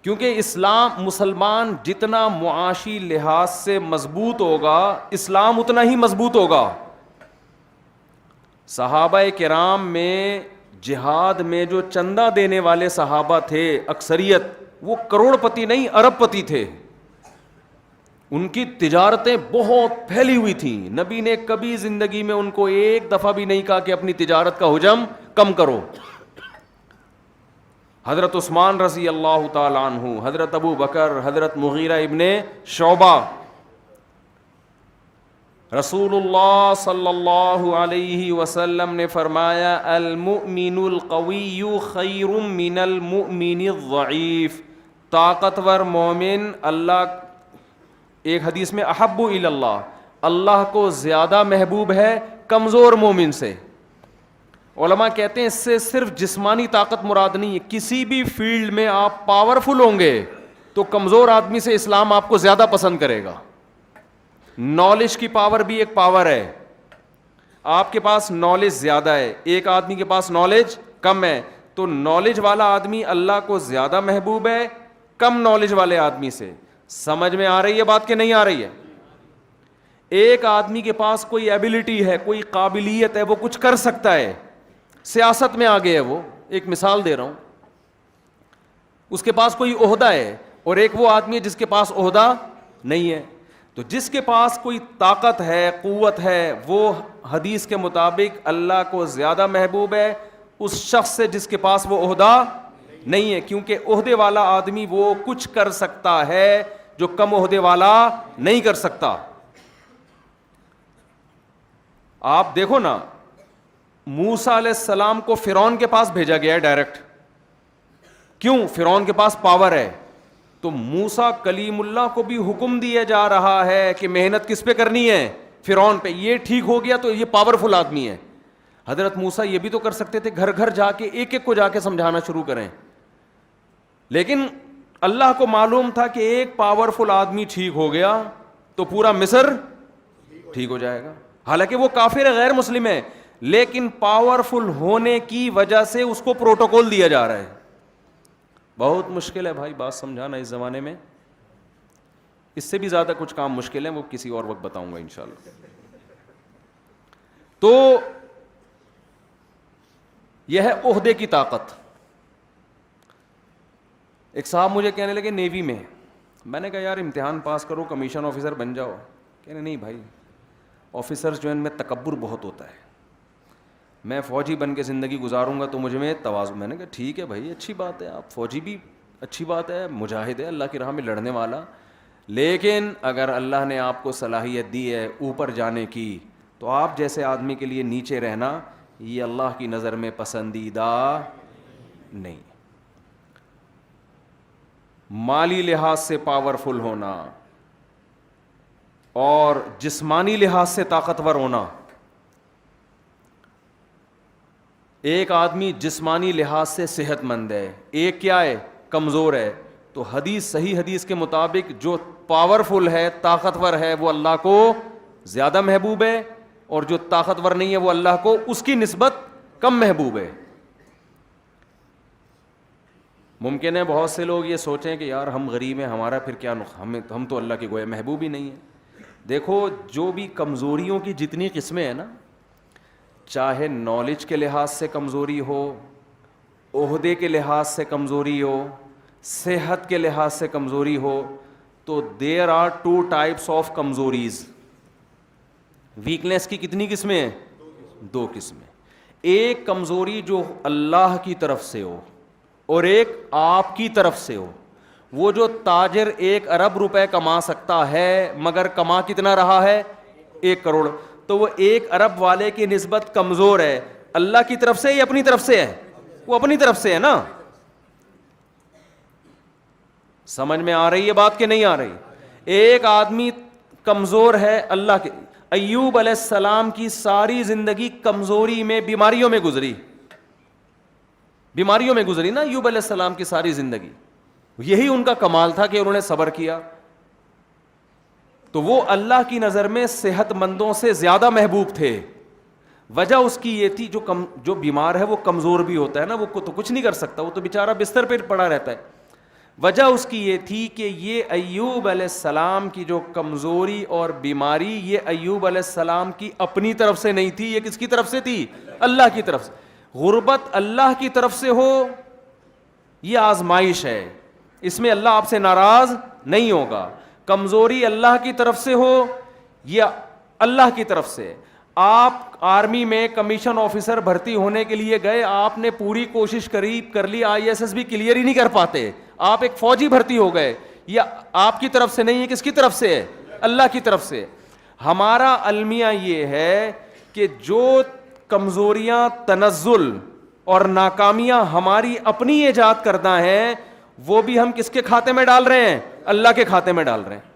کیونکہ اسلام مسلمان جتنا معاشی لحاظ سے مضبوط ہوگا اسلام اتنا ہی مضبوط ہوگا. صحابہ کرام میں جہاد میں جو چندہ دینے والے صحابہ تھے اکثریت وہ کروڑ پتی نہیں ارب پتی تھے. ان کی تجارتیں بہت پھیلی ہوئی تھیں. نبی نے کبھی زندگی میں ان کو ایک دفعہ بھی نہیں کہا کہ اپنی تجارت کا حجم کم کرو. حضرت عثمان رضی اللہ تعالی عنہ, حضرت ابو بکر, حضرت مغیرہ ابن شعبہ, رسول اللہ صلی اللہ علیہ وسلم نے فرمایا المؤمن القوی خیر من المؤمن الضعیف. طاقتور مومن اللہ, ایک حدیث میں احب الی اللہ, اللہ کو زیادہ محبوب ہے کمزور مومن سے. علماء کہتے ہیں اس سے صرف جسمانی طاقت مراد نہیں ہے, کسی بھی فیلڈ میں آپ پاورفل ہوں گے تو کمزور آدمی سے اسلام آپ کو زیادہ پسند کرے گا. نالج کی پاور بھی ایک پاور ہے. آپ کے پاس نالج زیادہ ہے, ایک آدمی کے پاس نالج کم ہے, تو نالج والا آدمی اللہ کو زیادہ محبوب ہے کم نالج والے آدمی سے. سمجھ میں آ رہی ہے بات کہ نہیں آ رہی ہے؟ ایک آدمی کے پاس کوئی ایبلٹی ہے, کوئی قابلیت ہے, وہ کچھ کر سکتا ہے, سیاست میں آگے ہے, وہ ایک مثال دے رہا ہوں, اس کے پاس کوئی عہدہ ہے, اور ایک وہ آدمی ہے جس کے پاس عہدہ نہیں ہے. تو جس کے پاس کوئی طاقت ہے, قوت ہے, وہ حدیث کے مطابق اللہ کو زیادہ محبوب ہے اس شخص سے جس کے پاس وہ عہدہ نہیں ہے, کیونکہ عہدے والا آدمی وہ کچھ کر سکتا ہے جو کم عہدے والا نہیں کر سکتا. آپ دیکھو نا, موسیٰ علیہ السلام کو فرعون کے پاس بھیجا گیا ہے ڈائریکٹ. کیوں؟ فرعون کے پاس پاور ہے. تو موسیٰ کلیم اللہ کو بھی حکم دیا جا رہا ہے کہ محنت کس پہ کرنی ہے؟ فرعون پہ. یہ ٹھیک ہو گیا تو یہ پاورفل آدمی ہے. حضرت موسیٰ یہ بھی تو کر سکتے تھے, گھر گھر جا کے ایک ایک کو جا کے سمجھانا شروع کریں, لیکن اللہ کو معلوم تھا کہ ایک پاورفل آدمی ٹھیک ہو گیا تو پورا مصر ٹھیک ہو جائے گا. حالانکہ وہ کافر ہے, غیر مسلم ہے, لیکن پاورفل ہونے کی وجہ سے اس کو پروٹوکول دیا جا رہا ہے. بہت مشکل ہے بھائی بات سمجھانا اس زمانے میں. اس سے بھی زیادہ کچھ کام مشکل ہے, وہ کسی اور وقت بتاؤں گا انشاءاللہ. تو یہ ہے عہدے کی طاقت. ایک صاحب مجھے کہنے لگے نیوی میں, میں نے کہا یار امتحان پاس کرو کمیشن آفیسر بن جاؤ. کہنے نہیں بھائی آفیسرز جو ان میں تکبر بہت ہوتا ہے, میں فوجی بن کے زندگی گزاروں گا تو مجھ میں تواضع. میں نے کہا ٹھیک ہے بھائی اچھی بات ہے, آپ فوجی بھی اچھی بات ہے, مجاہد ہے اللہ کی راہ میں لڑنے والا, لیکن اگر اللہ نے آپ کو صلاحیت دی ہے اوپر جانے کی تو آپ جیسے آدمی کے لیے نیچے رہنا یہ اللہ کی نظر میں پسندیدہ نہیں. مالی لحاظ سے پاورفل ہونا اور جسمانی لحاظ سے طاقتور ہونا. ایک آدمی جسمانی لحاظ سے صحت مند ہے, ایک کیا ہے کمزور ہے. تو حدیث صحیح حدیث کے مطابق جو پاورفل ہے طاقتور ہے وہ اللہ کو زیادہ محبوب ہے, اور جو طاقتور نہیں ہے وہ اللہ کو اس کی نسبت کم محبوب ہے. ممکن ہے بہت سے لوگ یہ سوچیں کہ یار ہم غریب ہیں, ہمارا پھر کیا ہم تو اللہ کے گویا محبوب ہی نہیں ہیں. دیکھو جو بھی کمزوریوں کی جتنی قسمیں ہیں نا, چاہے نالج کے لحاظ سے کمزوری ہو, عہدے کے لحاظ سے کمزوری ہو, صحت کے لحاظ سے کمزوری ہو, تو there are two types of کمزوریز. ویکنیس کی کتنی قسمیں ہیں؟ دو قسمیں. ایک کمزوری جو اللہ کی طرف سے ہو اور ایک آپ کی طرف سے ہو. وہ جو تاجر 1 ارب روپے کما سکتا ہے مگر کما کتنا رہا ہے 1 کروڑ, تو وہ 1 ارب والے کی نسبت کمزور ہے. اللہ کی طرف سے یا اپنی طرف سے ہے؟ وہ اپنی طرف سے ہے نا. سمجھ میں آ رہی ہے بات کہ نہیں آ رہی؟ ایک آدمی کمزور ہے اللہ کے. ایوب علیہ السلام کی ساری زندگی کمزوری میں, بیماریوں میں گزری, بیماریوں میں گزری نا ایوب علیہ السلام کی ساری زندگی. یہی ان کا کمال تھا کہ انہوں نے صبر کیا. تو وہ اللہ کی نظر میں صحت مندوں سے زیادہ محبوب تھے. وجہ اس کی یہ تھی جو بیمار ہے وہ کمزور بھی ہوتا ہے نا, وہ تو کچھ نہیں کر سکتا, وہ تو بیچارہ بستر پہ پڑا رہتا ہے. وجہ اس کی یہ تھی کہ یہ ایوب علیہ السلام کی جو کمزوری اور بیماری یہ ایوب علیہ السلام کی اپنی طرف سے نہیں تھی, یہ کس کی طرف سے تھی؟ اللہ کی طرف سے. غربت اللہ کی طرف سے ہو یہ آزمائش ہے, اس میں اللہ آپ سے ناراض نہیں ہوگا. کمزوری اللہ کی طرف سے ہو یہ اللہ کی طرف سے. آپ آرمی میں کمیشن آفیسر بھرتی ہونے کے لیے گئے, آپ نے پوری کوشش کر لی, ISS بھی کلیئر ہی نہیں کر پاتے, آپ ایک فوجی بھرتی ہو گئے, یہ آپ کی طرف سے نہیں ہے, کس کی طرف سے ہے؟ اللہ کی طرف سے. ہمارا المیہ یہ ہے کہ جو کمزوریاں, تنزل اور ناکامیاں ہماری اپنی ایجاد کردہ ہیں وہ بھی ہم کس کے کھاتے میں ڈال رہے ہیں؟ اللہ کے کھاتے میں ڈال رہے ہیں.